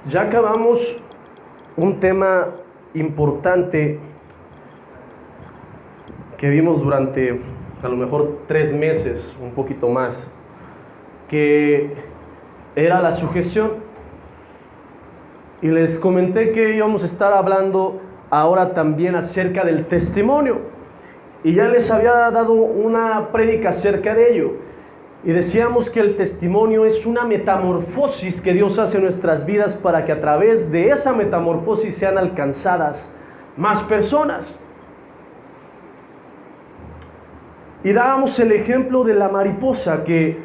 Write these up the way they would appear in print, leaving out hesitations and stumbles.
Ya acabamos un tema importante que vimos durante a lo mejor 3 meses, un poquito más, que era la sujeción. Y les comenté que íbamos a estar hablando ahora también acerca del testimonio. Y ya les había dado una prédica acerca de ello. Y decíamos que el testimonio es una metamorfosis que Dios hace en nuestras vidas para que a través de esa metamorfosis sean alcanzadas más personas. Y dábamos el ejemplo de la mariposa, que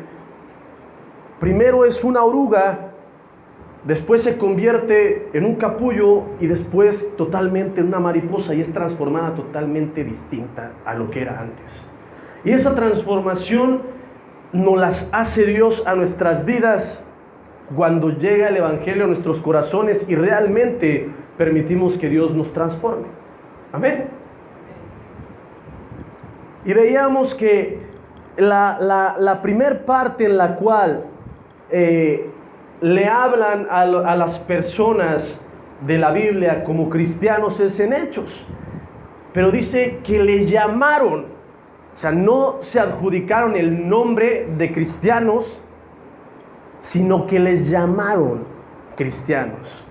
primero es una oruga, después se convierte en un capullo y después totalmente en una mariposa y es transformada totalmente distinta a lo que era antes. Y esa transformación nos las hace Dios a nuestras vidas cuando llega el Evangelio a nuestros corazones y realmente permitimos que Dios nos transforme. Amén. Y veíamos que la primer parte en la cual le hablan a las personas de la Biblia como cristianos es en Hechos. Pero dice que le llamaron. O sea, no se adjudicaron el nombre de cristianos, sino que les llamaron cristianos.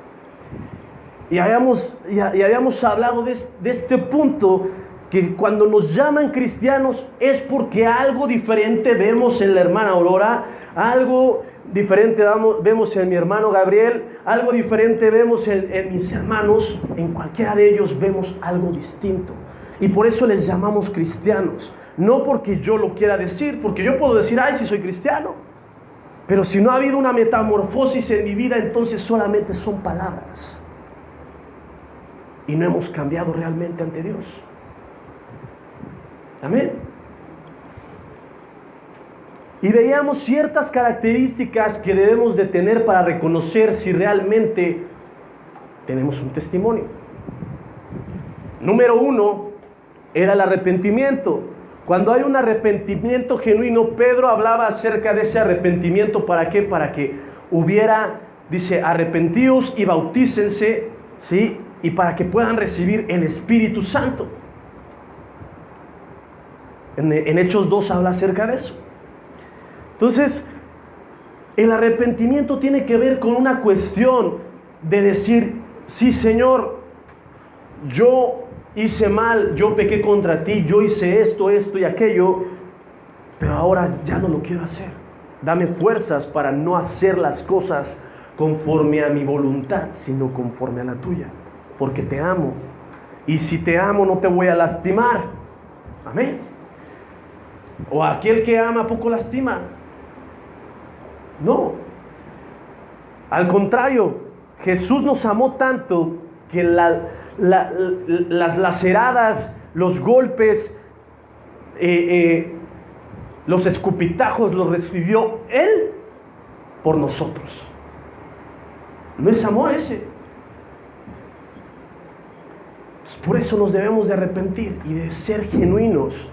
Y habíamos hablado de este punto, que cuando nos llaman cristianos es porque algo diferente vemos en la hermana Aurora, algo diferente vemos en mi hermano Gabriel, algo diferente vemos en mis hermanos, en cualquiera de ellos vemos algo distinto. Y por eso les llamamos cristianos. No porque yo lo quiera decir, porque yo puedo decir, ay, sí soy cristiano. Pero si no ha habido una metamorfosis en mi vida, entonces solamente son palabras. Y no hemos cambiado realmente ante Dios. Amén. Y veíamos ciertas características que debemos de tener para reconocer si realmente tenemos un testimonio. Número 1 era el arrepentimiento. Cuando hay un arrepentimiento genuino, Pedro hablaba acerca de ese arrepentimiento. ¿Para qué? Para que hubiera, dice, arrepentíos y bautícense, ¿sí? Y para que puedan recibir el Espíritu Santo. En Hechos 2 habla acerca de eso. Entonces, el arrepentimiento tiene que ver con una cuestión de decir, sí, Señor, yo hice mal, yo pequé contra ti, yo hice esto y aquello, pero ahora ya no lo quiero hacer. Dame fuerzas para no hacer las cosas conforme a mi voluntad, sino conforme a la tuya, porque te amo. Y si te amo, no te voy a lastimar. Amén. O aquel que ama poco lastima. No. Al contrario, Jesús nos amó tanto que las laceradas, los golpes, los escupitajos los recibió Él por nosotros. No es amor ese. Entonces, por eso nos debemos de arrepentir y de ser genuinos.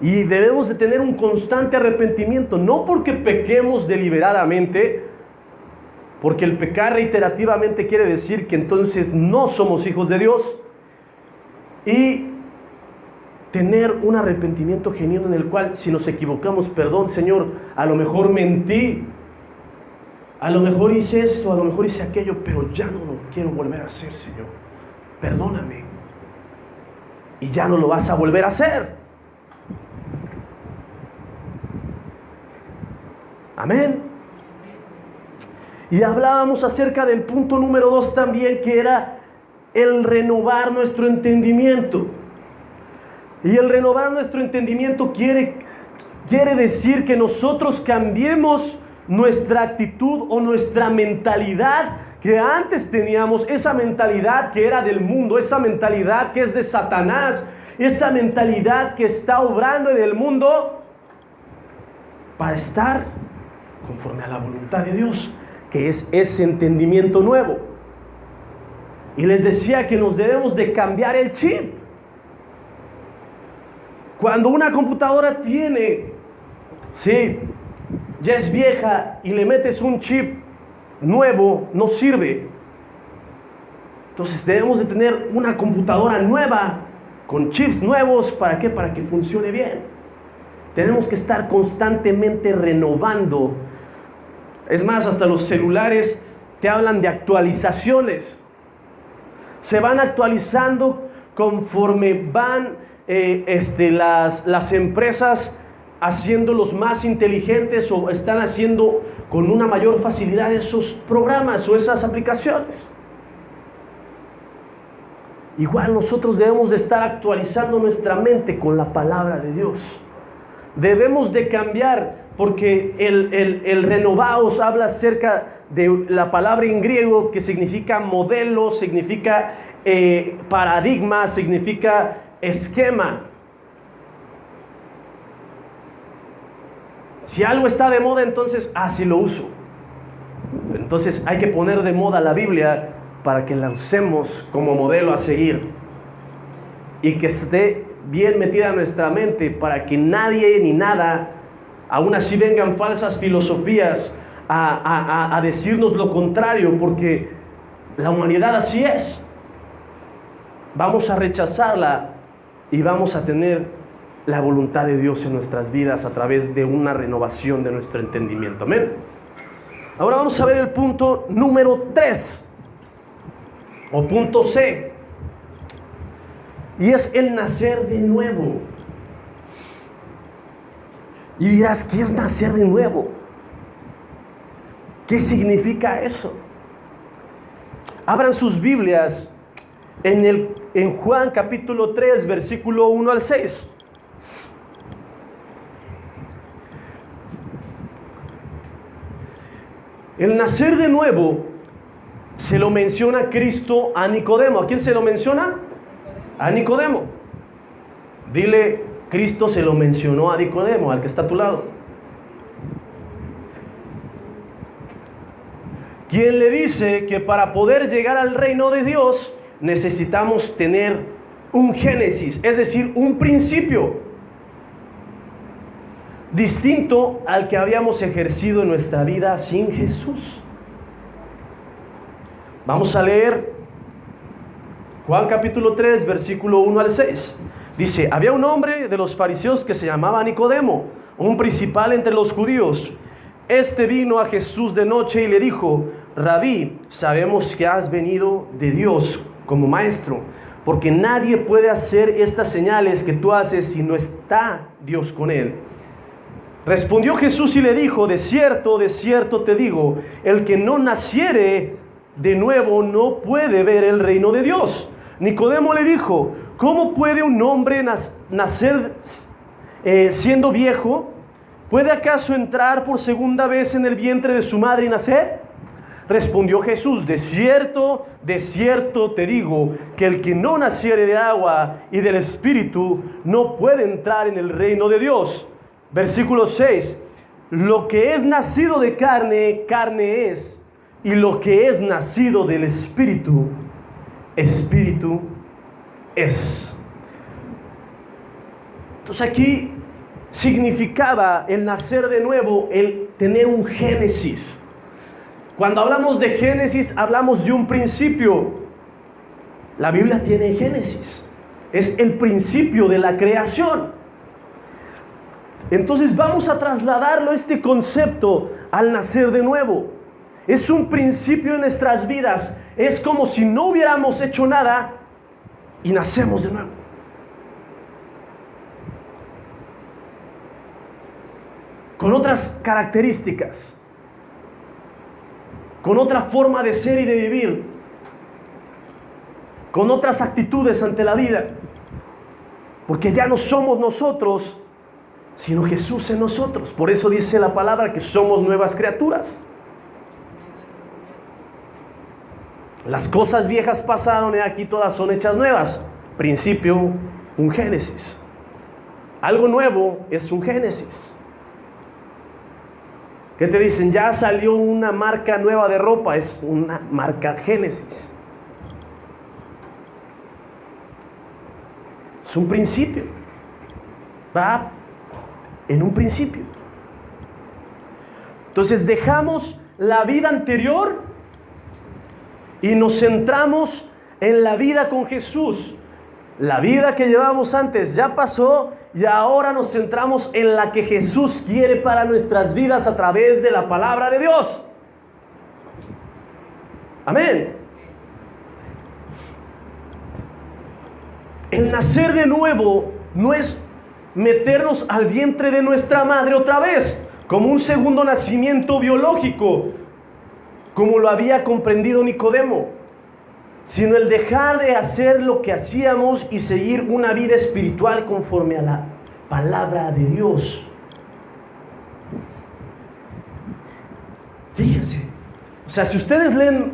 Y debemos de tener un constante arrepentimiento, no porque pequemos deliberadamente, porque el pecar reiterativamente quiere decir que entonces no somos hijos de Dios. Y tener un arrepentimiento genuino en el cual, si nos equivocamos, perdón, Señor, a lo mejor mentí, a lo mejor hice esto, a lo mejor hice aquello, pero ya no lo quiero volver a hacer, Señor. Perdóname. Y ya no lo vas a volver a hacer. Amén. Y hablábamos acerca del punto número 2 también, que era el renovar nuestro entendimiento. Y el renovar nuestro entendimiento quiere decir que nosotros cambiemos nuestra actitud o nuestra mentalidad que antes teníamos, esa mentalidad que era del mundo, esa mentalidad que es de Satanás, esa mentalidad que está obrando en el mundo, para estar conforme a la voluntad de Dios, que es ese entendimiento nuevo. Y les decía que nos debemos de cambiar el chip. Cuando una computadora tiene, sí, ya es vieja y le metes un chip nuevo, no sirve. Entonces debemos de tener una computadora nueva, con chips nuevos. ¿Para qué? Para que funcione bien. Tenemos que estar constantemente renovando. Es más, hasta los celulares te hablan de actualizaciones. Se van actualizando conforme van las empresas haciéndolos más inteligentes, o están haciendo con una mayor facilidad esos programas o esas aplicaciones. Igual nosotros debemos de estar actualizando nuestra mente con la palabra de Dios. Debemos de cambiar, porque el renovaos habla acerca de la palabra en griego que significa modelo, significa paradigma, significa esquema. Si algo está de moda, entonces, sí lo uso. Entonces hay que poner de moda la Biblia para que la usemos como modelo a seguir, y que esté bien metida en nuestra mente, para que nadie ni nada, aún así vengan falsas filosofías a decirnos lo contrario, porque la humanidad así es. Vamos a rechazarla y vamos a tener la voluntad de Dios en nuestras vidas a través de una renovación de nuestro entendimiento. Amén. Ahora vamos a ver el punto número 3, o punto C, y es el nacer de nuevo. Y dirás, ¿qué es nacer de nuevo? ¿Qué significa eso? Abran sus Biblias en Juan capítulo 3, versículo 1 al 6. El nacer de nuevo se lo menciona Cristo a Nicodemo. ¿A quién se lo menciona? A Nicodemo. Dile, Cristo se lo mencionó a Nicodemo, al que está a tu lado. Quien le dice que para poder llegar al reino de Dios necesitamos tener un génesis, es decir, un principio distinto al que habíamos ejercido en nuestra vida sin Jesús. Vamos a leer Juan capítulo 3, versículo 1 al 6. Dice, había un hombre de los fariseos que se llamaba Nicodemo, un principal entre los judíos. Este vino a Jesús de noche y le dijo, Rabí, sabemos que has venido de Dios como maestro, porque nadie puede hacer estas señales que tú haces si no está Dios con él. Respondió Jesús y le dijo, de cierto te digo, el que no naciere de nuevo no puede ver el reino de Dios. Nicodemo le dijo, ¿cómo puede un hombre nacer siendo viejo? ¿Puede acaso entrar por segunda vez en el vientre de su madre y nacer? Respondió Jesús, de cierto te digo, que el que no naciere de agua y del Espíritu no puede entrar en el reino de Dios. Versículo 6, lo que es nacido de carne, carne es, y lo que es nacido del Espíritu, Espíritu es. Entonces aquí significaba el nacer de nuevo, el tener un génesis. Cuando hablamos de génesis, hablamos de un principio. La Biblia tiene génesis, es el principio de la creación. Entonces vamos a trasladarlo, este concepto, al nacer de nuevo. Es un principio en nuestras vidas. Es como si no hubiéramos hecho nada y nacemos de nuevo. Con otras características, con otra forma de ser y de vivir, con otras actitudes ante la vida, porque ya no somos nosotros, sino Jesús en nosotros. Por eso dice la palabra que somos nuevas criaturas. Las cosas viejas pasaron y aquí todas son hechas nuevas. Principio, un génesis. Algo nuevo es un génesis. ¿Qué te dicen? Ya salió una marca nueva de ropa, es una marca Génesis. Es un principio. Va en un principio. Entonces dejamos la vida anterior y nos centramos en la vida con Jesús. La vida que llevábamos antes ya pasó y ahora nos centramos en la que Jesús quiere para nuestras vidas a través de la palabra de Dios. Amén. El nacer de nuevo no es meternos al vientre de nuestra madre otra vez, como un segundo nacimiento biológico, como lo había comprendido Nicodemo, sino el dejar de hacer lo que hacíamos y seguir una vida espiritual conforme a la palabra de Dios. Fíjense, o sea, si ustedes leen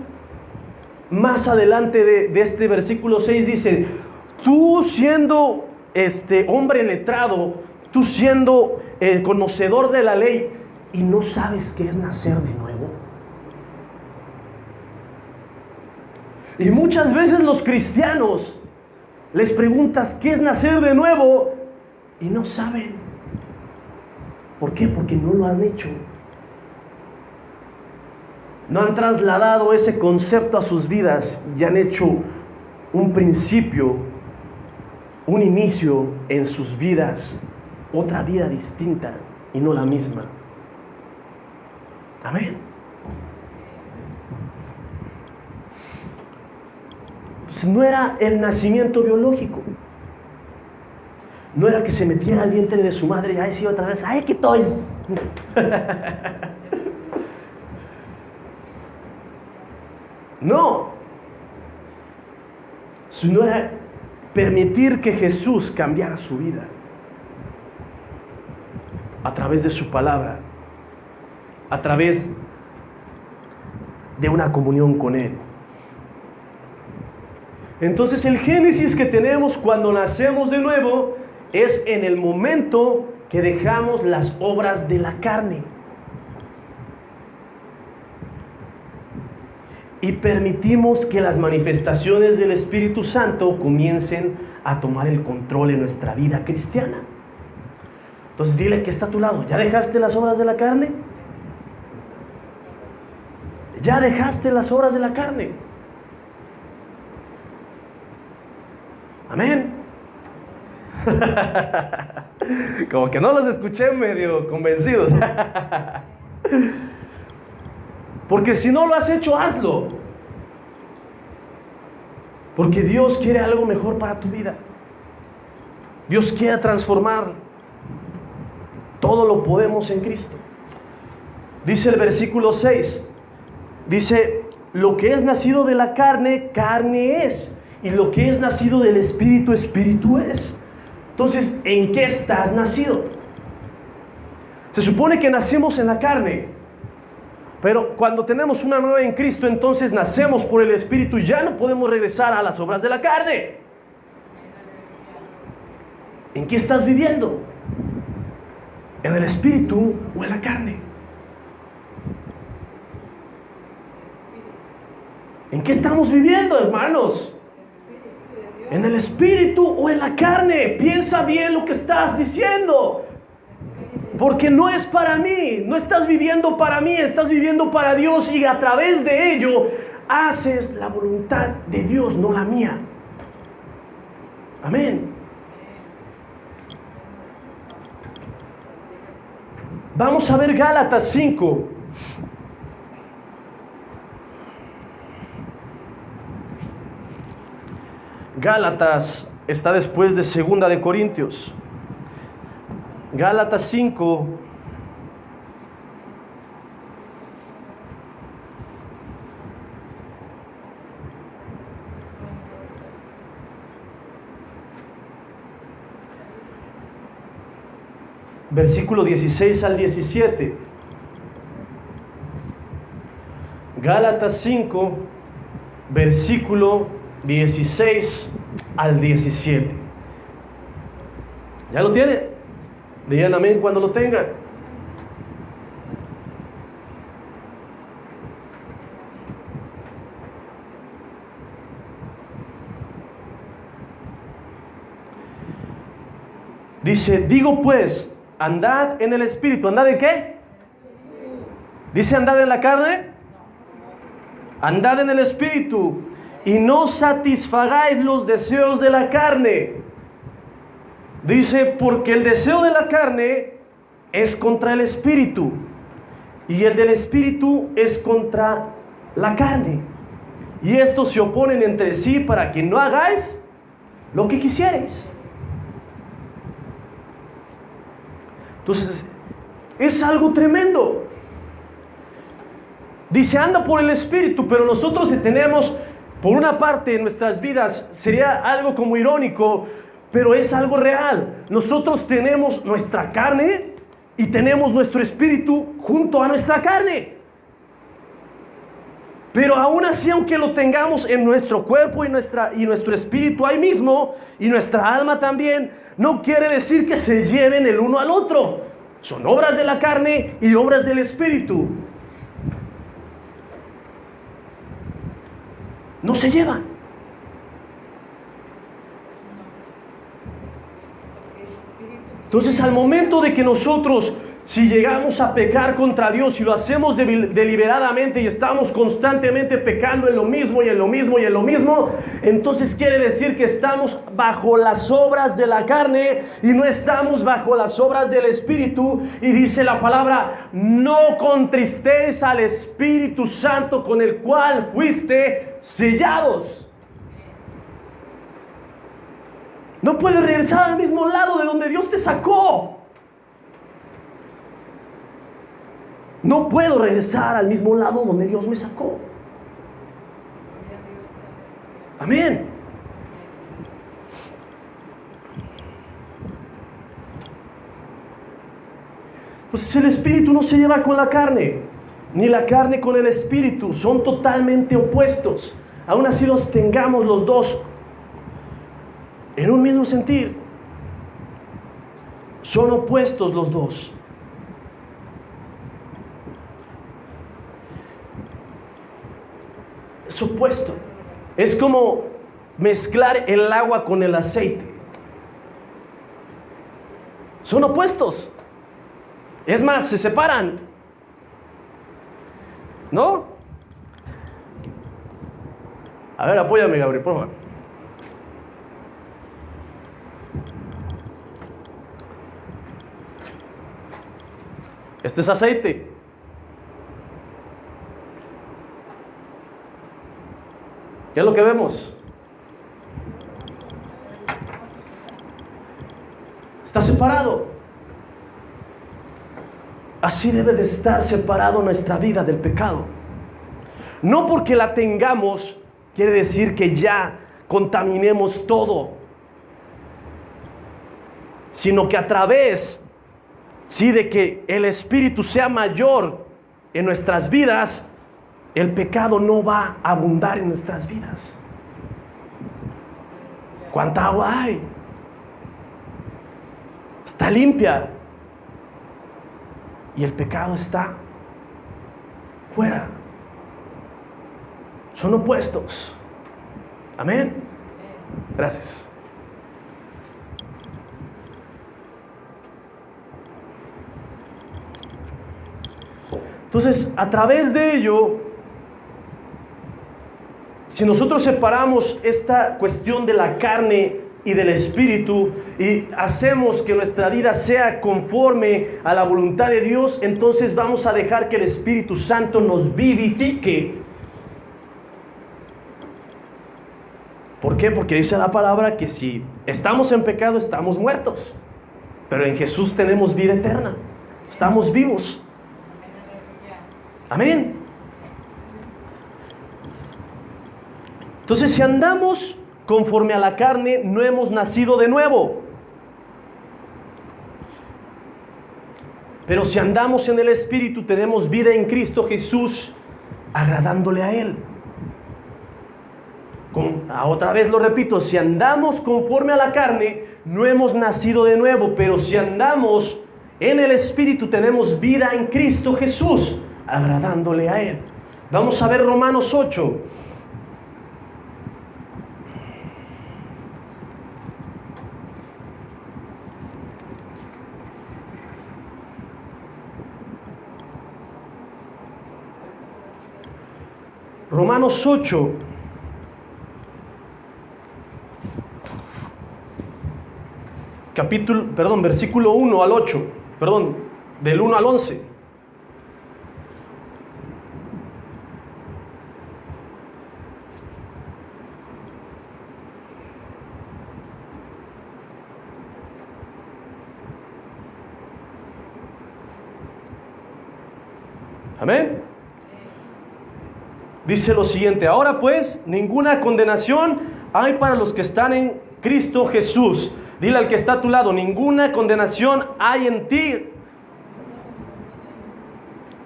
más adelante de este versículo 6, dice: tú siendo hombre letrado, tú siendo conocedor de la ley, y no sabes qué es nacer de nuevo. Y muchas veces los cristianos les preguntas qué es nacer de nuevo y no saben. ¿Por qué? Porque no lo han hecho. No han trasladado ese concepto a sus vidas y han hecho un principio, un inicio en sus vidas, otra vida distinta y no la misma. Amén. Entonces no era el nacimiento biológico. No era que se metiera al vientre de su madre y ay sí otra vez, ay que estoy. No. Sino era permitir que Jesús cambiara su vida a través de su palabra, a través de una comunión con Él. Entonces el génesis que tenemos cuando nacemos de nuevo es en el momento que dejamos las obras de la carne y permitimos que las manifestaciones del Espíritu Santo comiencen a tomar el control en nuestra vida cristiana. Entonces dile que está a tu lado: ¿ya dejaste las obras de la carne? ¿Ya dejaste las obras de la carne? Amén. Como que no los escuché medio convencidos. Porque si no lo has hecho, hazlo. Porque Dios quiere algo mejor para tu vida. Dios quiere transformar. Todo lo podemos en Cristo. Dice el versículo 6. Dice: lo que es nacido de la carne, carne es. Y lo que es nacido del Espíritu, Espíritu es. Entonces, ¿en qué estás nacido? Se supone que nacimos en la carne, pero cuando tenemos una nueva en Cristo, entonces nacemos por el Espíritu y ya no podemos regresar a las obras de la carne. ¿En qué estás viviendo? ¿En el Espíritu o en la carne? ¿En qué estamos viviendo, hermanos? ¿En el Espíritu o en la carne? Piensa bien lo que estás diciendo. Porque no es para mí. No estás viviendo para mí, estás viviendo para Dios. Y a través de ello haces la voluntad de Dios, no la mía. Amén. Vamos a ver Gálatas 5. Gálatas está después de 2 de Corintios. Gálatas 5. Versículo 16 al 17. Gálatas 5, versículo 16 al 17. ¿Ya lo tiene? Digan amén cuando lo tengan. Dice: digo pues, andad en el Espíritu. ¿Andad en qué? Dice: andad en la carne. Andad en el Espíritu y no satisfagáis los deseos de la carne. Dice, porque el deseo de la carne es contra el espíritu, y el del espíritu es contra la carne. Y estos se oponen entre sí para que no hagáis lo que quisierais. Entonces, es algo tremendo. Dice, anda por el espíritu, pero nosotros tenemos, por una parte en nuestras vidas, sería algo como irónico, pero es algo real. Nosotros tenemos nuestra carne y tenemos nuestro espíritu junto a nuestra carne. Pero aún así, aunque lo tengamos en nuestro cuerpo y nuestro espíritu ahí mismo, y nuestra alma también, no quiere decir que se lleven el uno al otro. Son obras de la carne y obras del espíritu. No se llevan. Entonces, al momento de que nosotros, si llegamos a pecar contra Dios y lo hacemos deliberadamente y estamos constantemente pecando en lo mismo y en lo mismo y en lo mismo, entonces quiere decir que estamos bajo las obras de la carne y no estamos bajo las obras del Espíritu. Y dice la palabra, no contristéis al Espíritu Santo con el cual fuiste sellados. No puedes regresar al mismo lado de donde Dios te sacó. No puedo regresar al mismo lado donde Dios me sacó. Amén. Pues el espíritu no se lleva con la carne, ni la carne con el espíritu. Son totalmente opuestos. Aún así los tengamos los dos en un mismo sentir. Son opuestos los dos. Es opuesto. Es como mezclar el agua con el aceite. Son opuestos. Es más, se separan. ¿No? A ver, apóyame, Gabriel, por favor. Este es aceite. ¿Qué es lo que vemos? Está separado. Así debe de estar separado nuestra vida del pecado. No porque la tengamos quiere decir que ya contaminemos todo, sino que a través, sí, de que el Espíritu sea mayor en nuestras vidas, el pecado no va a abundar en nuestras vidas. ¿Cuánta agua hay? Está limpia. Y el pecado está fuera. Son opuestos. Amén. Gracias. Entonces, a través de ello, si nosotros separamos esta cuestión de la carne y del espíritu y hacemos que nuestra vida sea conforme a la voluntad de Dios, entonces vamos a dejar que el Espíritu Santo nos vivifique. ¿Por qué? Porque dice la palabra que si estamos en pecado estamos muertos, pero en Jesús tenemos vida eterna, estamos vivos. Amén. Entonces, si andamos conforme a la carne, no hemos nacido de nuevo. Pero si andamos en el Espíritu, tenemos vida en Cristo Jesús, agradándole a Él. Otra vez lo repito, si andamos conforme a la carne, no hemos nacido de nuevo. Pero si andamos en el Espíritu, tenemos vida en Cristo Jesús, agradándole a Él. Vamos a ver Romanos 8. Romanos 8, versículo 1 al 8, del 1 al 11. Amén. Dice lo siguiente: ahora pues, ninguna condenación hay para los que están en Cristo Jesús. Dile al que está a tu lado: ninguna condenación hay en ti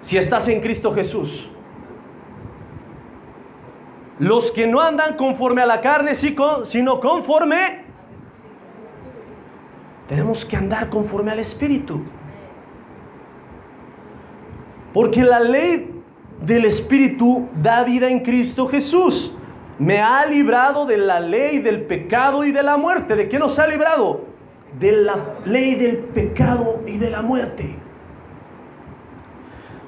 si estás en Cristo Jesús. Los que no andan conforme a la carne, sino conforme. Tenemos que andar conforme al Espíritu. Porque la ley del Espíritu da vida en Cristo Jesús. Me ha librado de la ley del pecado y de la muerte. ¿De qué nos ha librado? De la ley del pecado y de la muerte.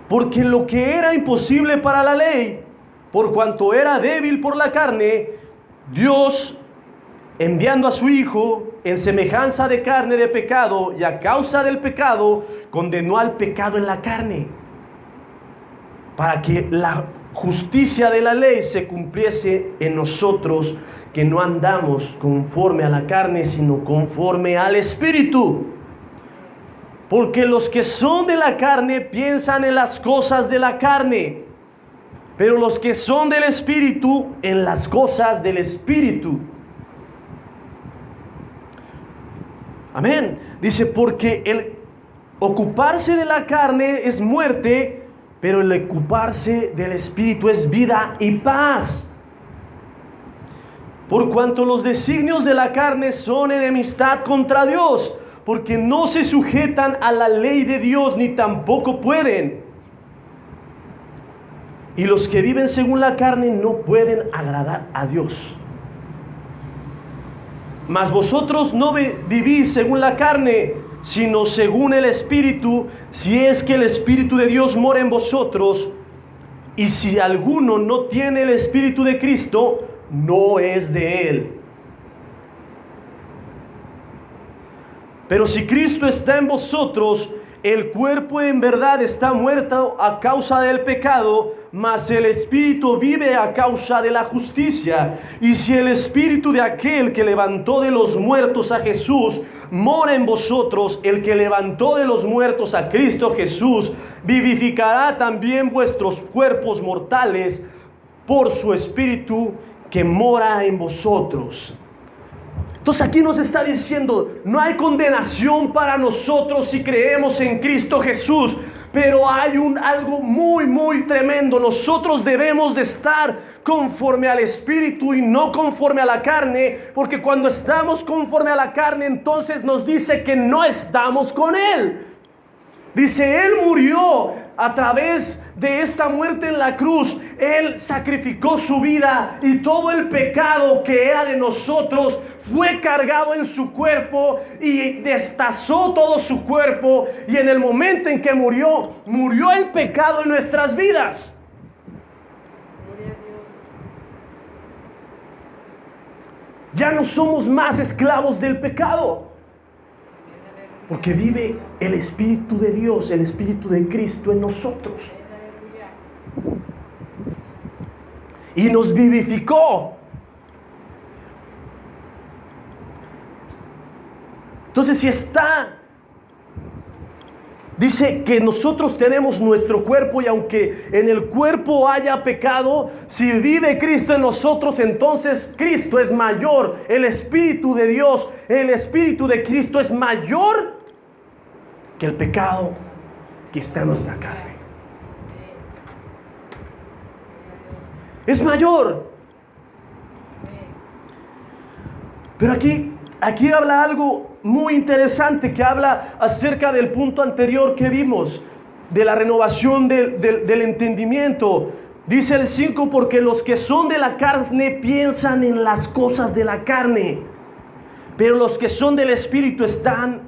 Porque lo que era imposible para la ley, por cuanto era débil por la carne, Dios, enviando a su Hijo en semejanza de carne de pecado, y a causa del pecado, condenó al pecado en la carne, para que la justicia de la ley se cumpliese en nosotros, que no andamos conforme a la carne, sino conforme al Espíritu. Porque los que son de la carne piensan en las cosas de la carne, pero los que son del Espíritu, en las cosas del Espíritu. Amén. Dice, porque el ocuparse de la carne es muerte, pero el ocuparse del Espíritu es vida y paz. Por cuanto los designios de la carne son enemistad contra Dios, porque no se sujetan a la ley de Dios, ni tampoco pueden. Y los que viven según la carne no pueden agradar a Dios. Mas vosotros no vivís según la carne, sino según el Espíritu, si es que el Espíritu de Dios mora en vosotros. Y si alguno no tiene el Espíritu de Cristo, no es de él. Pero si Cristo está en vosotros, el cuerpo en verdad está muerto a causa del pecado, mas el Espíritu vive a causa de la justicia. Y si el Espíritu de aquel que levantó de los muertos a Jesús mora en vosotros, el que levantó de los muertos a Cristo Jesús vivificará también vuestros cuerpos mortales por su Espíritu que mora en vosotros. Entonces aquí nos está diciendo, no hay condenación para nosotros si creemos en Cristo Jesús, pero hay algo muy, muy tremendo. Nosotros debemos de estar conforme al Espíritu y no conforme a la carne, porque cuando estamos conforme a la carne, entonces nos dice que no estamos con Él. Dice, Él murió a través de esta muerte en la cruz. Él sacrificó su vida y todo el pecado que era de nosotros fue cargado en su cuerpo y destazó todo su cuerpo. Y en el momento en que murió, murió el pecado en nuestras vidas. Ya no somos más esclavos del pecado, porque vive el Espíritu de Dios, el Espíritu de Cristo en nosotros. Y nos vivificó. Entonces, si dice que nosotros tenemos nuestro cuerpo, y aunque en el cuerpo haya pecado, si vive Cristo en nosotros, entonces Cristo es mayor. El Espíritu de Dios, el Espíritu de Cristo es mayor que el pecado que está en nuestra carne. Es mayor. Pero aquí habla algo muy interesante, que habla acerca del punto anterior que vimos, de la renovación del entendimiento. Dice el 5, porque los que son de la carne piensan en las cosas de la carne, pero los que son del Espíritu están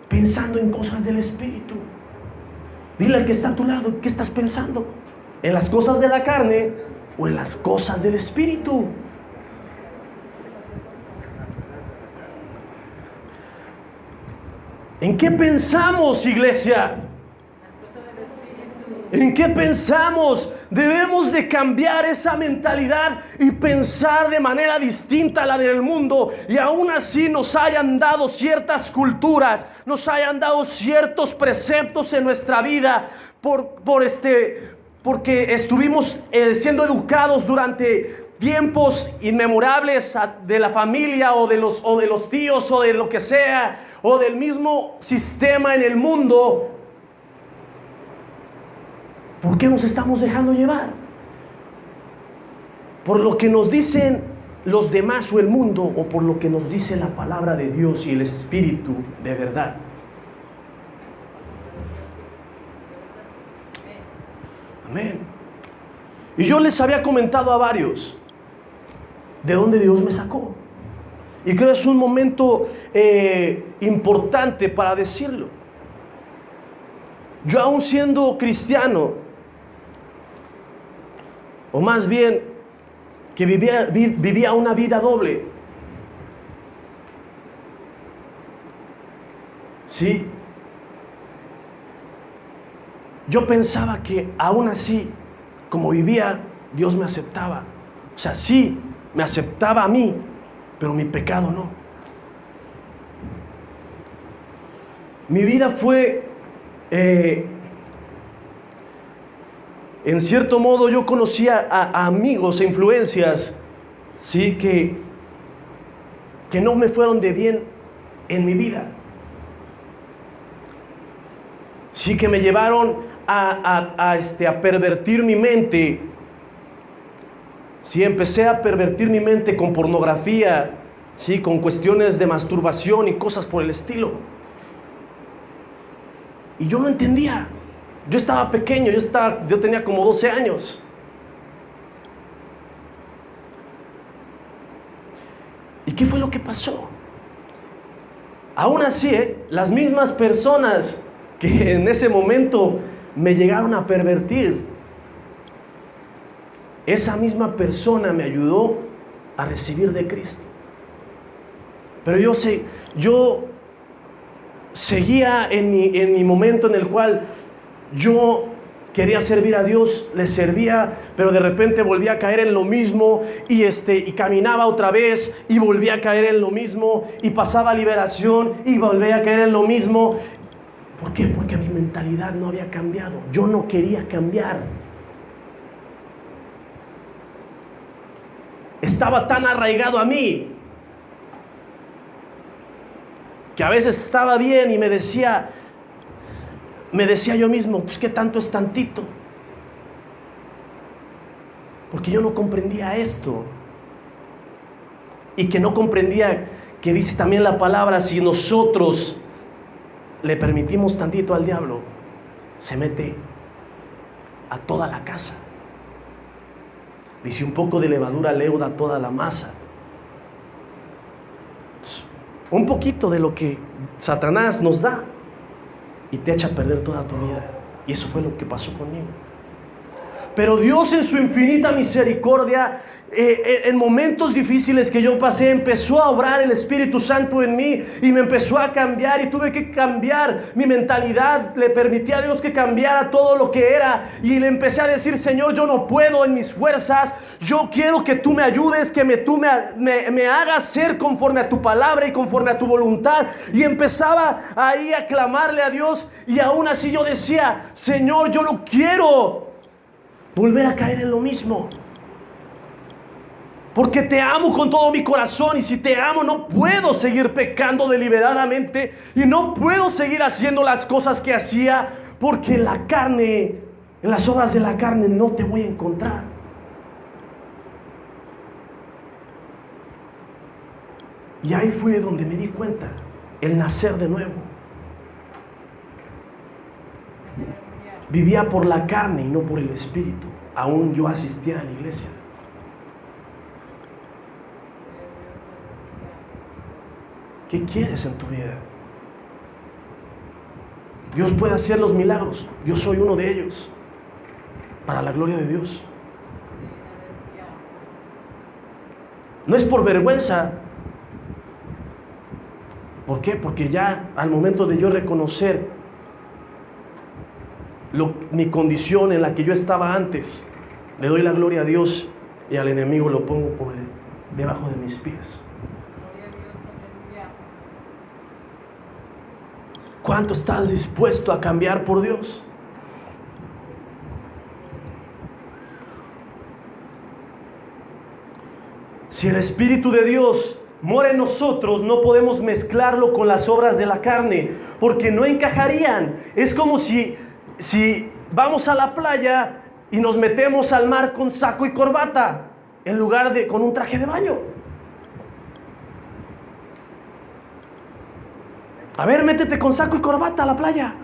pensando en cosas del Espíritu. Dile al que está a tu lado, ¿qué estás pensando? ¿En las cosas de la carne o en las cosas del Espíritu? ¿En qué pensamos, iglesia? ¿En qué pensamos? Debemos de cambiar esa mentalidad y pensar de manera distinta a la del mundo. Y aún así nos hayan dado ciertas culturas, nos hayan dado ciertos preceptos en nuestra vida porque estuvimos siendo educados durante tiempos inmemorables de la familia o de los tíos o de lo que sea, o del mismo sistema en el mundo. ¿Por qué nos estamos dejando llevar? ¿Por lo que nos dicen los demás o el mundo, o por lo que nos dice la palabra de Dios y el Espíritu de verdad? Amén. Y yo les había comentado a varios de dónde Dios me sacó. Y creo que es un momento importante para decirlo. Yo, aún siendo cristiano, o más bien que vivía una vida doble, ¿sí? Yo pensaba que aún así, como vivía, Dios me aceptaba. O sea, sí, me aceptaba a mí, pero mi pecado no. Mi vida fue, en cierto modo, yo conocía a amigos e influencias, sí, que no me fueron de bien en mi vida. Sí, que me llevaron a pervertir mi mente. Sí, empecé a pervertir mi mente con pornografía, sí, con cuestiones de masturbación y cosas por el estilo. Y yo no entendía. Yo estaba pequeño, yo tenía como 12 años. ¿Y qué fue lo que pasó? Aún así, las mismas personas que en ese momento me llegaron a pervertir, esa misma persona me ayudó a recibir de Cristo. Pero yo seguía en mi momento en el cual yo quería servir a Dios, le servía, pero de repente volvía a caer en lo mismo y caminaba otra vez y volvía a caer en lo mismo y pasaba liberación y volvía a caer en lo mismo. ¿Por qué? Porque mi mentalidad no había cambiado. Yo no quería cambiar. Estaba tan arraigado a mí que a veces estaba bien y me decía yo mismo, pues qué tanto es tantito. Porque yo no comprendía esto. Y que no comprendía que dice también la palabra, si nosotros le permitimos tantito al diablo, se mete a toda la casa. Dice, un poco de levadura leuda toda la masa. Un poquito de lo que Satanás nos da y te echa a perder toda tu vida. Y eso fue lo que pasó conmigo. Pero Dios, en su infinita misericordia, en momentos difíciles que yo pasé, empezó a obrar el Espíritu Santo en mí y me empezó a cambiar, y tuve que cambiar mi mentalidad. Le permití a Dios que cambiara todo lo que era, y le empecé a decir, Señor, yo no puedo en mis fuerzas, yo quiero que tú me ayudes, que tú me hagas ser conforme a tu palabra y conforme a tu voluntad. Y empezaba ahí a clamarle a Dios, y aún así yo decía, Señor, yo no quiero volver a caer en lo mismo, porque te amo con todo mi corazón, y si te amo no puedo seguir pecando deliberadamente y no puedo seguir haciendo las cosas que hacía, porque en la carne, en las obras de la carne no te voy a encontrar. Y ahí fue donde me di cuenta, el nacer de nuevo. Vivía por la carne y no por el Espíritu. Aún yo asistía a la iglesia. ¿Qué quieres en tu vida? Dios puede hacer los milagros. Yo soy uno de ellos, para la gloria de Dios. No es por vergüenza, qué? Porque ya al momento de yo reconocer mi condición en la que yo estaba antes, le doy la gloria a Dios y al enemigo lo pongo por debajo de mis pies. ¿Cuánto estás dispuesto a cambiar por Dios? Si el Espíritu de Dios mora en nosotros, no podemos mezclarlo con las obras de la carne, porque no encajarían. Es como si vamos a la playa y nos metemos al mar con saco y corbata, en lugar de con un traje de baño. A ver, métete con saco y corbata a la playa.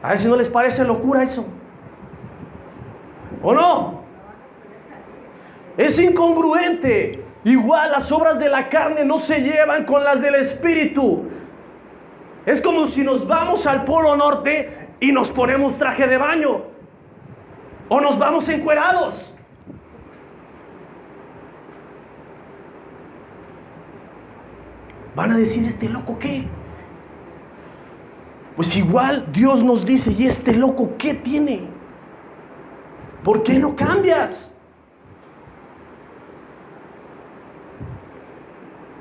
A ver si no les parece locura eso. ¿O no? Es incongruente. Igual las obras de la carne no se llevan con las del Espíritu. Es como si nos vamos al Polo Norte y nos ponemos traje de baño. O nos vamos encuerados. Van a decir, ¿este loco qué? Pues igual Dios nos dice, ¿y este loco qué tiene? ¿Por qué no cambias?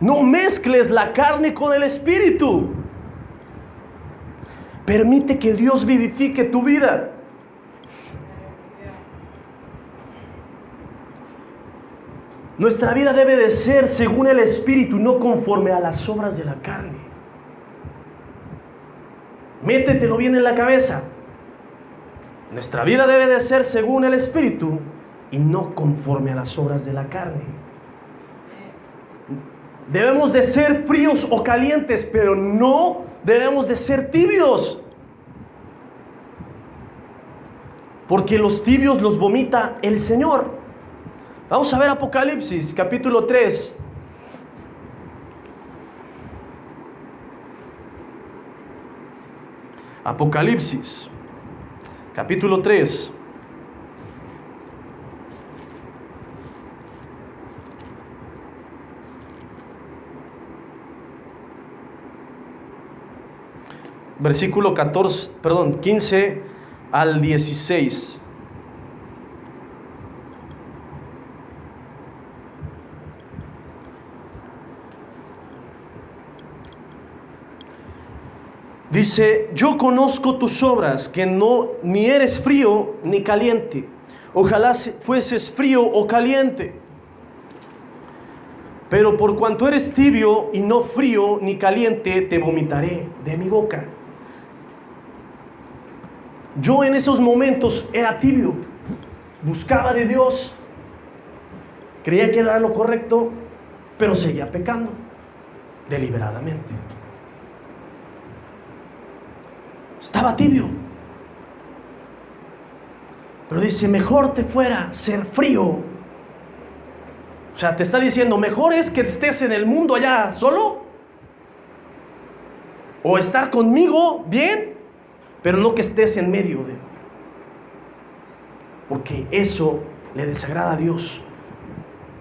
No mezcles la carne con el Espíritu. Permite que Dios vivifique tu vida. Nuestra vida debe de ser según el Espíritu, no conforme a las obras de la carne. Métetelo bien en la cabeza. Nuestra vida debe de ser según el Espíritu y no conforme a las obras de la carne. Debemos de ser fríos o calientes, pero no debemos de ser tibios. Porque los tibios los vomita el Señor. Vamos a ver Apocalipsis, capítulo 3. Apocalipsis, capítulo 3. Versículo 15 al 16. Dice, yo conozco tus obras, que no ni eres frío ni caliente. Ojalá fueses frío o caliente. Pero por cuanto eres tibio y no frío ni caliente, te vomitaré de mi boca. Yo en esos momentos era tibio, buscaba de Dios, creía que era lo correcto, pero seguía pecando deliberadamente. Estaba tibio. Pero dice, mejor te fuera ser frío. O sea, te está diciendo, mejor es que estés en el mundo allá solo, o estar conmigo bien, pero no que estés en medio de. Porque eso le desagrada a Dios.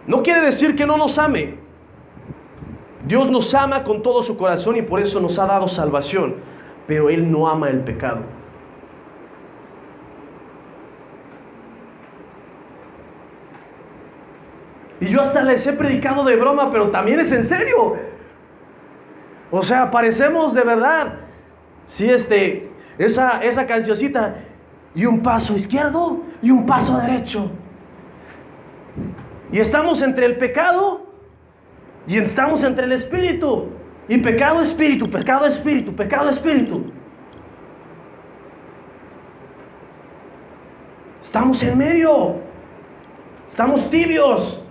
No quiere decir que no nos ame. Dios nos ama con todo su corazón y por eso nos ha dado salvación. Pero Él no ama el pecado. Y yo hasta les he predicado de broma, pero también es en serio. O sea, parecemos de verdad. Sí, esa cancioncita. Y un paso izquierdo y un paso derecho. Y estamos entre el pecado y estamos entre el espíritu. Y pecado, espíritu, pecado, espíritu, pecado, espíritu. Estamos en medio. Estamos tibios.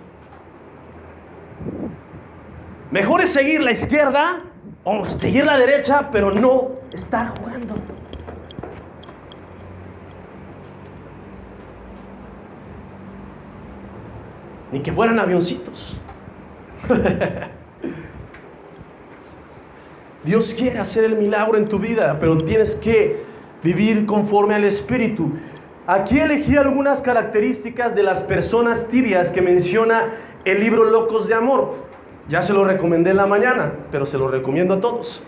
Mejor es seguir la izquierda o seguir la derecha, pero no estar jugando. Ni que fueran avioncitos. Dios quiere hacer el milagro en tu vida, pero tienes que vivir conforme al Espíritu. Aquí elegí algunas características de las personas tibias que menciona el libro Locos de Amor. Ya se lo recomendé en la mañana, pero se lo recomiendo a todos.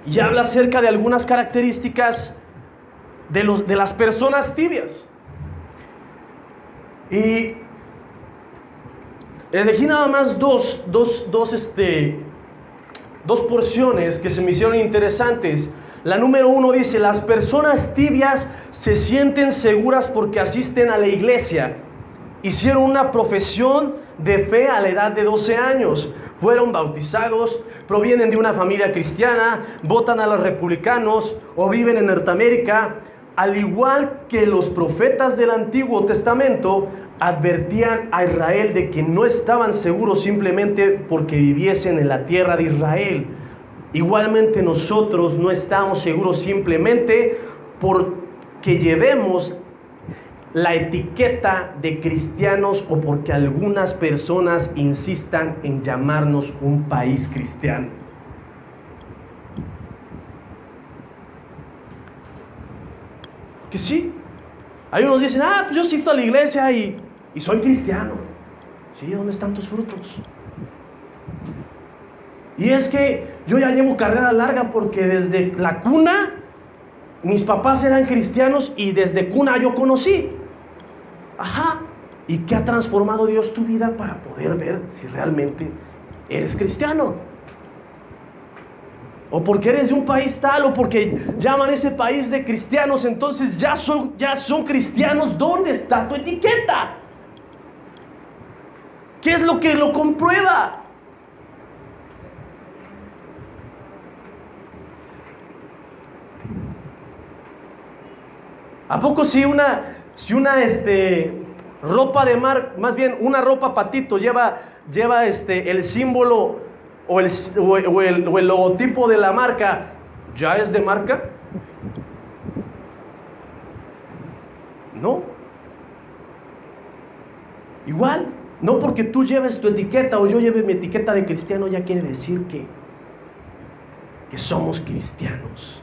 Y habla acerca de algunas características de las personas tibias. Y elegí nada más dos porciones que se me hicieron interesantes. La número 1 dice: las personas tibias se sienten seguras porque asisten a la iglesia. Hicieron una profesión de fe a la edad de 12 años. Fueron bautizados, provienen de una familia cristiana, votan a los republicanos o viven en Norteamérica. Al igual que los profetas del Antiguo Testamento, advertían a Israel de que no estaban seguros simplemente porque viviesen en la tierra de Israel. Igualmente nosotros no estamos seguros simplemente porque llevemos la etiqueta de cristianos o porque algunas personas insistan en llamarnos un país cristiano. Que sí, hay unos dicen: pues yo asisto a la iglesia y soy cristiano. Sí, ¿dónde están tus frutos? Y es que yo ya llevo carrera larga porque desde la cuna mis papás eran cristianos y desde cuna yo conocí. Ajá. ¿Y qué ha transformado Dios tu vida para poder ver si realmente eres cristiano? O porque eres de un país tal, o porque llaman ese país de cristianos, entonces ya son cristianos. ¿Dónde está tu etiqueta? ¿Qué es lo que lo comprueba? ¿A poco si una ropa de marca, más bien una ropa patito, lleva el símbolo o el logotipo de la marca, ya es de marca? No. Igual, no porque tú lleves tu etiqueta o yo lleve mi etiqueta de cristiano ya quiere decir que somos cristianos.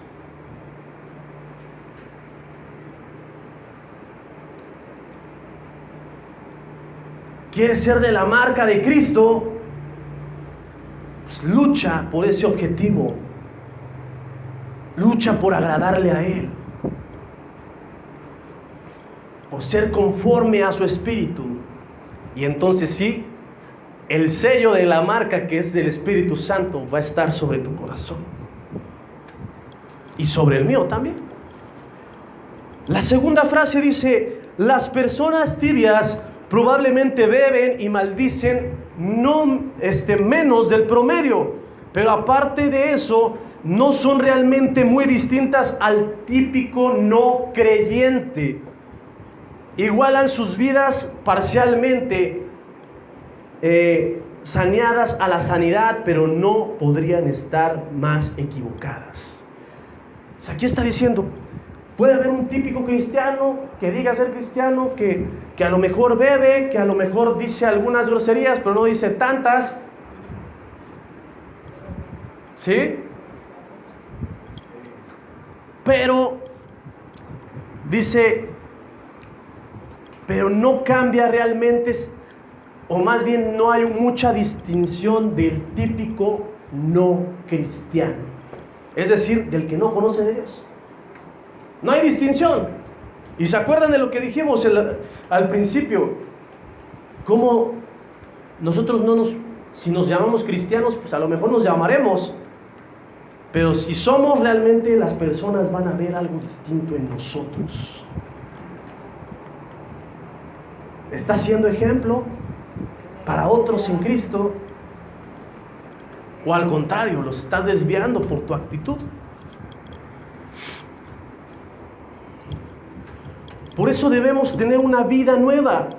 ¿Quieres ser de la marca de Cristo? Pues lucha por ese objetivo. Lucha por agradarle a Él. Por ser conforme a su espíritu. Y entonces sí, el sello de la marca que es del Espíritu Santo va a estar sobre tu corazón. Y sobre el mío también. La segunda frase dice: las personas tibias probablemente beben y maldicen menos del promedio, pero aparte de eso, no son realmente muy distintas al típico no creyente. Igualan sus vidas parcialmente saneadas a la sanidad, pero no podrían estar más equivocadas. O sea, aquí está diciendo: puede haber un típico cristiano que diga ser cristiano, que a lo mejor bebe, que a lo mejor dice algunas groserías, pero no dice tantas. ¿Sí? Pero, dice, pero no cambia realmente, o más bien no hay mucha distinción del típico no cristiano. Es decir, del que no conoce de Dios. No hay distinción. ¿Y se acuerdan de lo que dijimos al principio? Cómo nosotros si nos llamamos cristianos, pues a lo mejor nos llamaremos, pero si somos realmente, las personas van a ver algo distinto en nosotros. ¿Estás siendo ejemplo para otros en Cristo? ¿O al contrario, los estás desviando por tu actitud? Por eso debemos tener una vida nueva,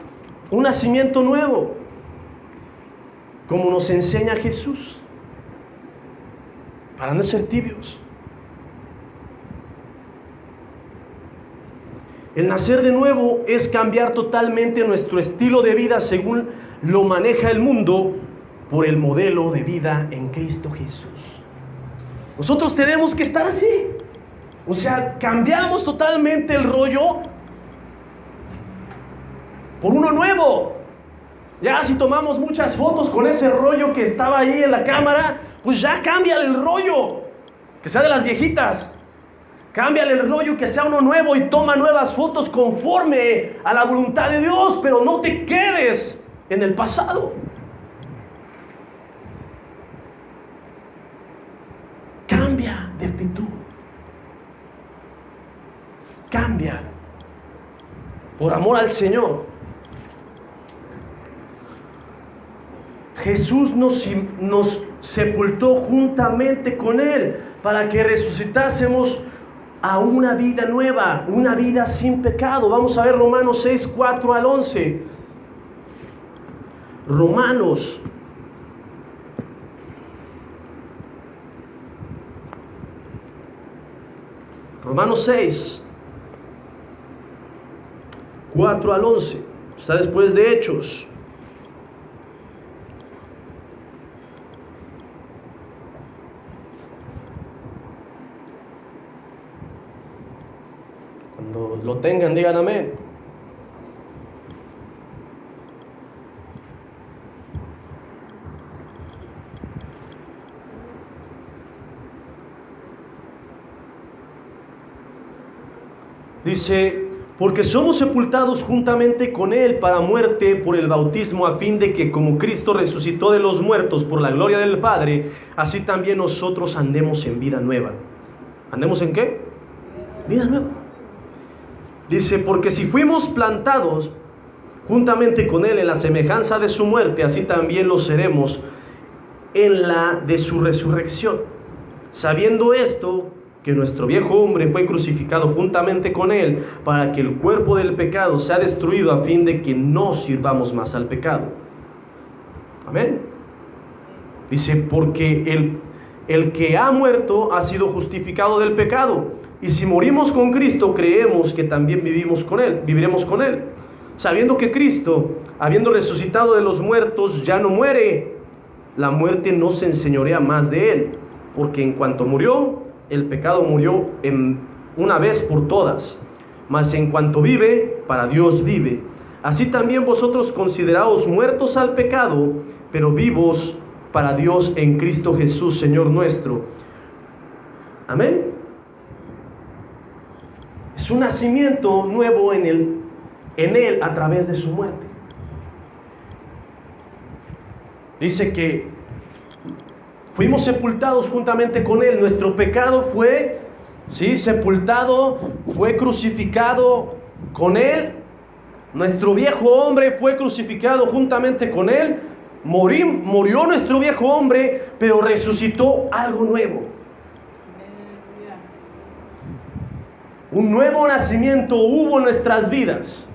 un nacimiento nuevo, como nos enseña Jesús, para no ser tibios. El nacer de nuevo es cambiar totalmente nuestro estilo de vida según lo maneja el mundo por el modelo de vida en Cristo Jesús. Nosotros tenemos que estar así. O sea, cambiamos totalmente el rollo por uno nuevo. Ya si tomamos muchas fotos con ese rollo que estaba ahí en la cámara, pues ya cámbiale el rollo, que sea de las viejitas. Cámbiale el rollo, que sea uno nuevo, y toma nuevas fotos conforme a la voluntad de Dios, pero no te quedes en el pasado. Cambia de actitud. Cambia por amor al Señor. Jesús nos sepultó juntamente con Él para que resucitásemos a una vida nueva, una vida sin pecado. Vamos a ver Romanos 6, 4 al 11. Romanos 6, 4 al 11. Está después de Hechos. Cuando lo tengan, digan amén. Dice: porque somos sepultados juntamente con Él para muerte por el bautismo, a fin de que como Cristo resucitó de los muertos por la gloria del Padre, así también nosotros andemos en vida nueva. ¿Andemos en qué? Vida nueva. Dice: porque si fuimos plantados juntamente con Él en la semejanza de su muerte, así también lo seremos en la de su resurrección. Sabiendo esto, que nuestro viejo hombre fue crucificado juntamente con Él, para que el cuerpo del pecado sea destruido, a fin de que no sirvamos más al pecado. Amén. Dice: porque el que ha muerto ha sido justificado del pecado. Y si morimos con Cristo, creemos que también viviremos con Él. Sabiendo que Cristo, habiendo resucitado de los muertos, ya no muere, la muerte no se enseñorea más de Él. Porque en cuanto murió, el pecado murió una vez por todas. Mas en cuanto vive, para Dios vive. Así también vosotros consideraos muertos al pecado, pero vivos para Dios en Cristo Jesús, Señor nuestro. Amén. Es un nacimiento nuevo en Él a través de su muerte. Dice que fuimos sepultados juntamente con Él. Nuestro pecado fue, sepultado, fue crucificado con Él. Nuestro viejo hombre fue crucificado juntamente con Él. Murió nuestro viejo hombre, pero resucitó algo nuevo. Un nuevo nacimiento hubo en nuestras vidas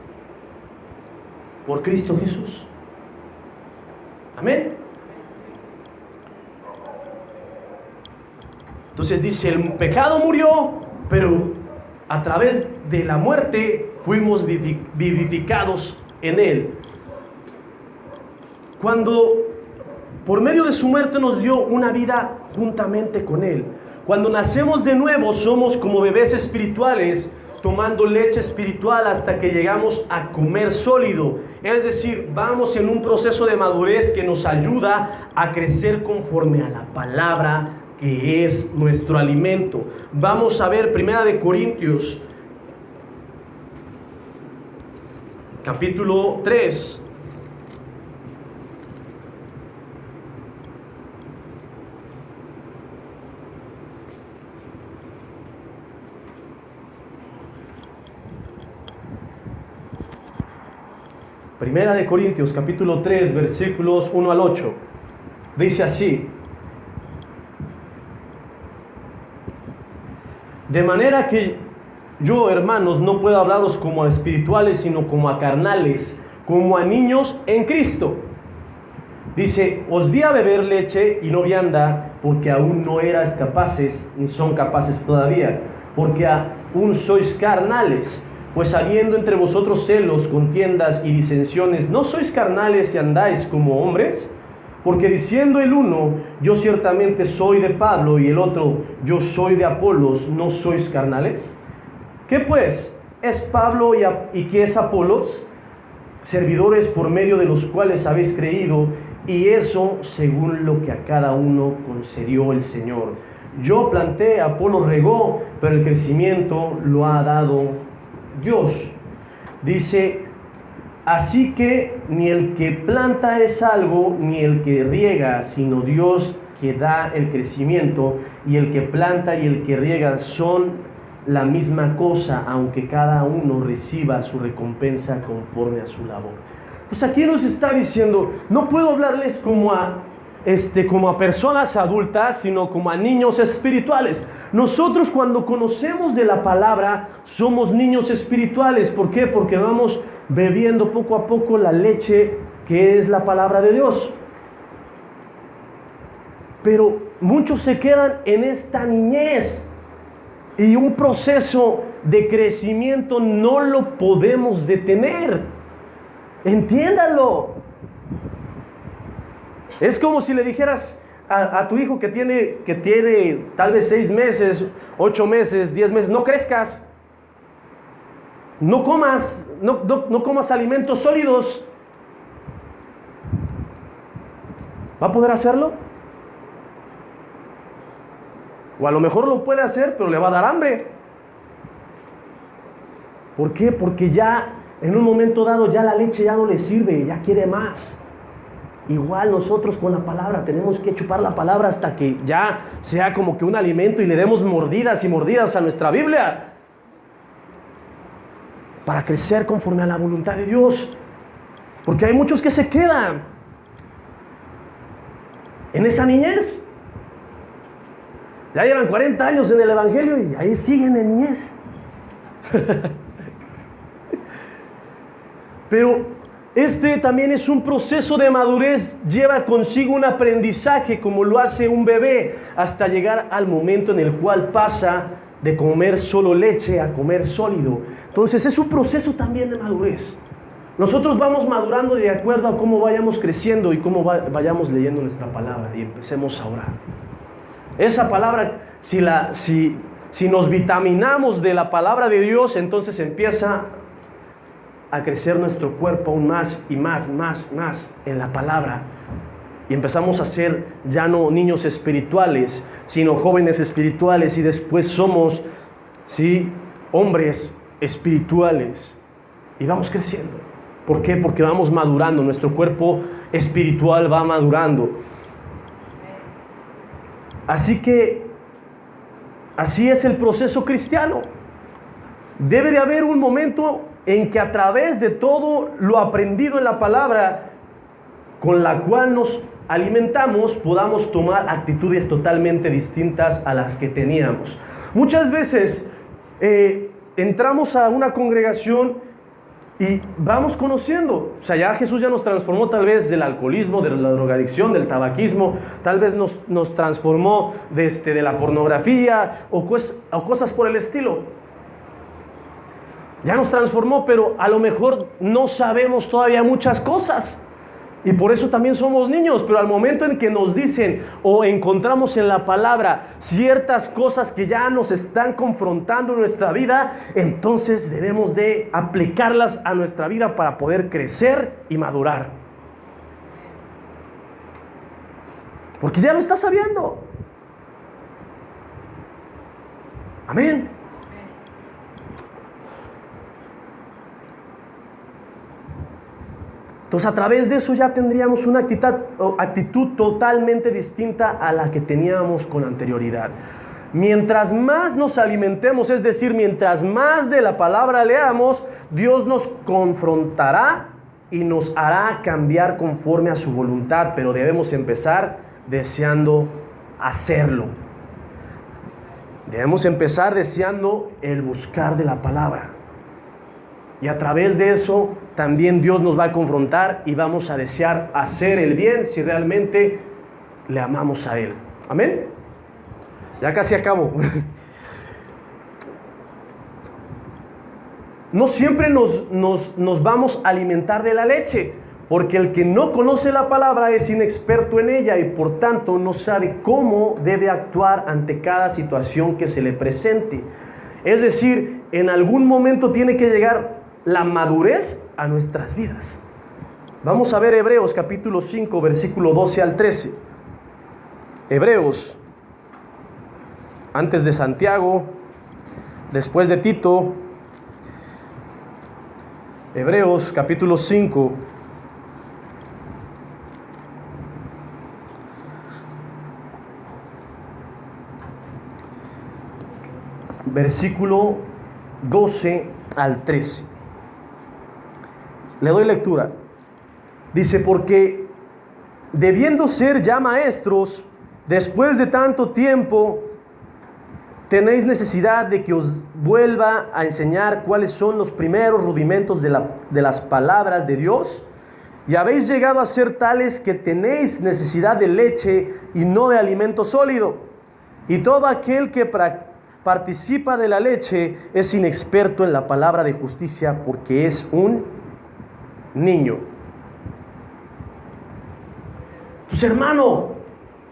por Cristo Jesús. Amén. Entonces dice: el pecado murió, pero a través de la muerte fuimos vivificados en Él. Cuando por medio de su muerte nos dio una vida juntamente con Él. Cuando nacemos de nuevo, somos como bebés espirituales, tomando leche espiritual hasta que llegamos a comer sólido. Es decir, vamos en un proceso de madurez que nos ayuda a crecer conforme a la palabra, que es nuestro alimento. Vamos a ver 1 Corintios, capítulo 3. Primera de Corintios, capítulo 3, versículos 1 al 8. Dice así: de manera que yo, hermanos, no puedo hablaros como a espirituales, sino como a carnales, como a niños en Cristo. Dice: os di a beber leche y no vianda, porque aún no erais capaces, ni son capaces todavía, porque aún sois carnales. Pues habiendo entre vosotros celos, contiendas y disensiones, ¿no sois carnales y andáis como hombres? Porque diciendo el uno, yo ciertamente soy de Pablo, y el otro, yo soy de Apolos, ¿no sois carnales? ¿Qué pues? ¿Es Pablo y qué es Apolos? servidores por medio de los cuales habéis creído, y eso según lo que a cada uno concedió el Señor. Yo planté, Apolo regó, pero el crecimiento lo ha dado Dios. Dice, así que ni el que planta es algo, ni el que riega, sino Dios que da el crecimiento. Y el que planta y el que riega son la misma cosa, aunque cada uno reciba su recompensa conforme a su labor. Pues aquí nos está diciendo, no puedo hablarles como a personas adultas, sino como a niños espirituales. Nosotros, cuando conocemos de la palabra, somos niños espirituales. ¿Por qué? Porque vamos bebiendo poco a poco la leche que es la palabra de Dios. Pero muchos se quedan en esta niñez, y un proceso de crecimiento no lo podemos detener. Entiéndalo. Es como si le dijeras a tu hijo que tiene tal vez 6 meses, 8 meses, 10 meses, no crezcas, no comas alimentos sólidos. ¿Va a poder hacerlo? O a lo mejor lo puede hacer, pero le va a dar hambre. ¿Por qué? Porque ya en un momento dado ya la leche ya no le sirve, ya quiere más. Igual nosotros con la palabra tenemos que chupar la palabra hasta que ya sea como que un alimento, y le demos mordidas y mordidas a nuestra Biblia para crecer conforme a la voluntad de Dios. Porque hay muchos que se quedan en esa niñez. Ya llevan 40 años en el Evangelio y ahí siguen en niñez. Pero este también es un proceso de madurez, lleva consigo un aprendizaje como lo hace un bebé, hasta llegar al momento en el cual pasa de comer solo leche a comer sólido. Entonces es un proceso también de madurez. Nosotros vamos madurando de acuerdo a cómo vayamos creciendo y cómo vayamos leyendo nuestra palabra, y empecemos a orar. Esa palabra, si nos vitaminamos de la palabra de Dios, entonces empieza a crecer nuestro cuerpo aún más y más en la palabra. Y empezamos a ser ya no niños espirituales, sino jóvenes espirituales, y después somos, ¿sí?, hombres espirituales. Y vamos creciendo. ¿Por qué? Porque vamos madurando, nuestro cuerpo espiritual va madurando. Así que, así es el proceso cristiano. Debe de haber un momento en que a través de todo lo aprendido en la palabra, con la cual nos alimentamos, podamos tomar actitudes totalmente distintas a las que teníamos. Muchas veces entramos a una congregación y vamos conociendo, o sea, ya Jesús ya nos transformó tal vez del alcoholismo, de la drogadicción, del tabaquismo, tal vez nos transformó de la pornografía o cosas por el estilo. Ya nos transformó, pero a lo mejor no sabemos todavía muchas cosas. Y por eso también somos niños, pero al momento en que nos dicen o encontramos en la palabra ciertas cosas que ya nos están confrontando en nuestra vida, entonces debemos de aplicarlas a nuestra vida para poder crecer y madurar. Porque ya lo estás sabiendo. Amén. Entonces, a través de eso ya tendríamos una actitud totalmente distinta a la que teníamos con anterioridad. Mientras más nos alimentemos, es decir, mientras más de la palabra leamos, Dios nos confrontará y nos hará cambiar conforme a su voluntad, pero debemos empezar deseando hacerlo. Debemos empezar deseando el buscar de la palabra. Y a través de eso también Dios nos va a confrontar y vamos a desear hacer el bien si realmente le amamos a Él. ¿Amén? Ya casi acabo. No siempre nos vamos a alimentar de la leche, porque el que no conoce la palabra es inexperto en ella y por tanto no sabe cómo debe actuar ante cada situación que se le presente. Es decir, en algún momento tiene que llegar la madurez a nuestras vidas. Vamos a ver Hebreos capítulo 5, versículo 12 al 13. Hebreos, antes de Santiago, después de Tito. Hebreos capítulo 5, versículo 12 al 13. Le doy lectura. Dice: porque debiendo ser ya maestros, después de tanto tiempo, tenéis necesidad de que os vuelva a enseñar cuáles son los primeros rudimentos de las palabras de Dios. Y habéis llegado a ser tales que tenéis necesidad de leche y no de alimento sólido. Y todo aquel que participa de la leche es inexperto en la palabra de justicia, porque es un niño. Pues hermano,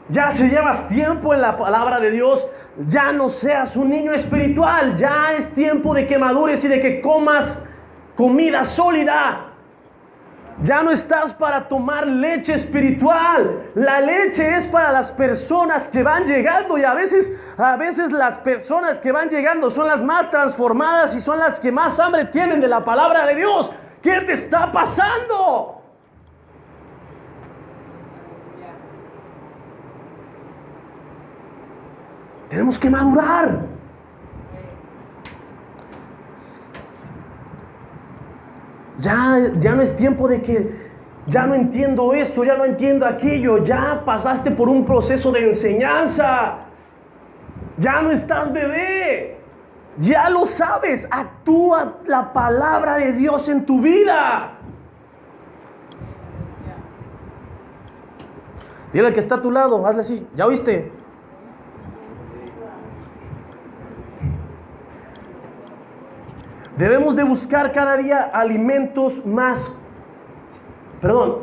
ya si llevas tiempo en la palabra de Dios, ya no seas un niño espiritual. Ya es tiempo de que madures y de que comas comida sólida. Ya no estás para tomar leche espiritual. La leche es para las personas que van llegando, y a veces las personas que van llegando son las más transformadas y son las que más hambre tienen de la palabra de Dios. ¿Qué te está pasando? Tenemos que madurar. Ya no es tiempo de que ya no entiendo esto, ya no entiendo aquello. Ya pasaste por un proceso de enseñanza. Ya no estás bebé. Ya lo sabes. Actúa la palabra de Dios en tu vida. Dile al que está a tu lado, hazle así. ¿Ya oíste? Debemos de buscar cada día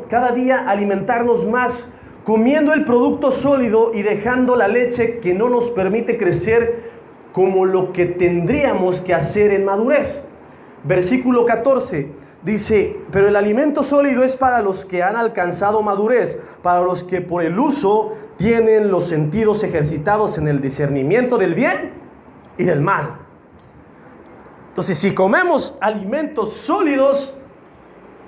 cada día alimentarnos más, comiendo el producto sólido y dejando la leche que no nos permite crecer como lo que tendríamos que hacer en madurez. Versículo 14 dice: pero el alimento sólido es para los que han alcanzado madurez, para los que por el uso tienen los sentidos ejercitados en el discernimiento del bien y del mal. Entonces, si comemos alimentos sólidos,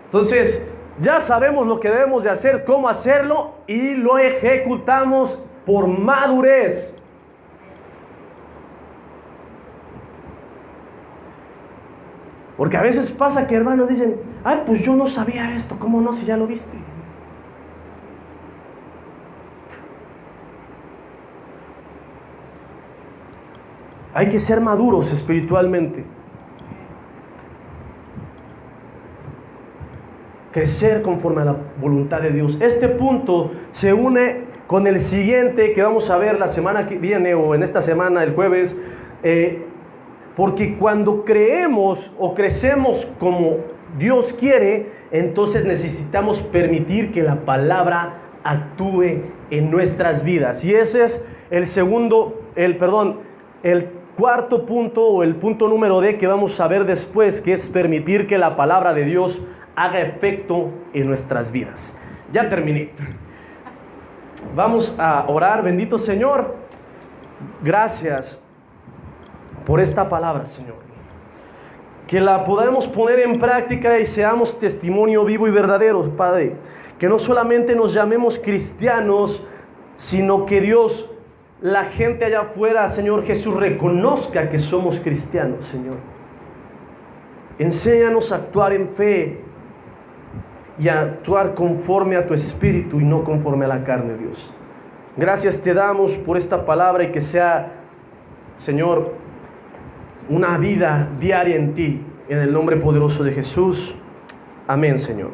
entonces ya sabemos lo que debemos de hacer, cómo hacerlo, y lo ejecutamos por madurez. Porque a veces pasa que hermanos dicen: ay, pues yo no sabía esto. ¿Cómo no, si ya lo viste? Hay que ser maduros espiritualmente. Crecer conforme a la voluntad de Dios. Este punto se une con el siguiente que vamos a ver la semana que viene, o en esta semana, el jueves. Porque cuando creemos o crecemos como Dios quiere, entonces necesitamos permitir que la palabra actúe en nuestras vidas. Y ese es el cuarto punto, o el punto número D, que vamos a ver después, que es permitir que la palabra de Dios haga efecto en nuestras vidas. Ya terminé. Vamos a orar. Bendito Señor, gracias por esta palabra, Señor. Que la podamos poner en práctica y seamos testimonio vivo y verdadero, Padre. Que no solamente nos llamemos cristianos, sino que Dios, la gente allá afuera, Señor Jesús, reconozca que somos cristianos, Señor. Enséñanos a actuar en fe y a actuar conforme a tu espíritu y no conforme a la carne, Dios. Gracias te damos por esta palabra, y que sea, Señor, una vida diaria en ti, en el nombre poderoso de Jesús. Amén, Señor.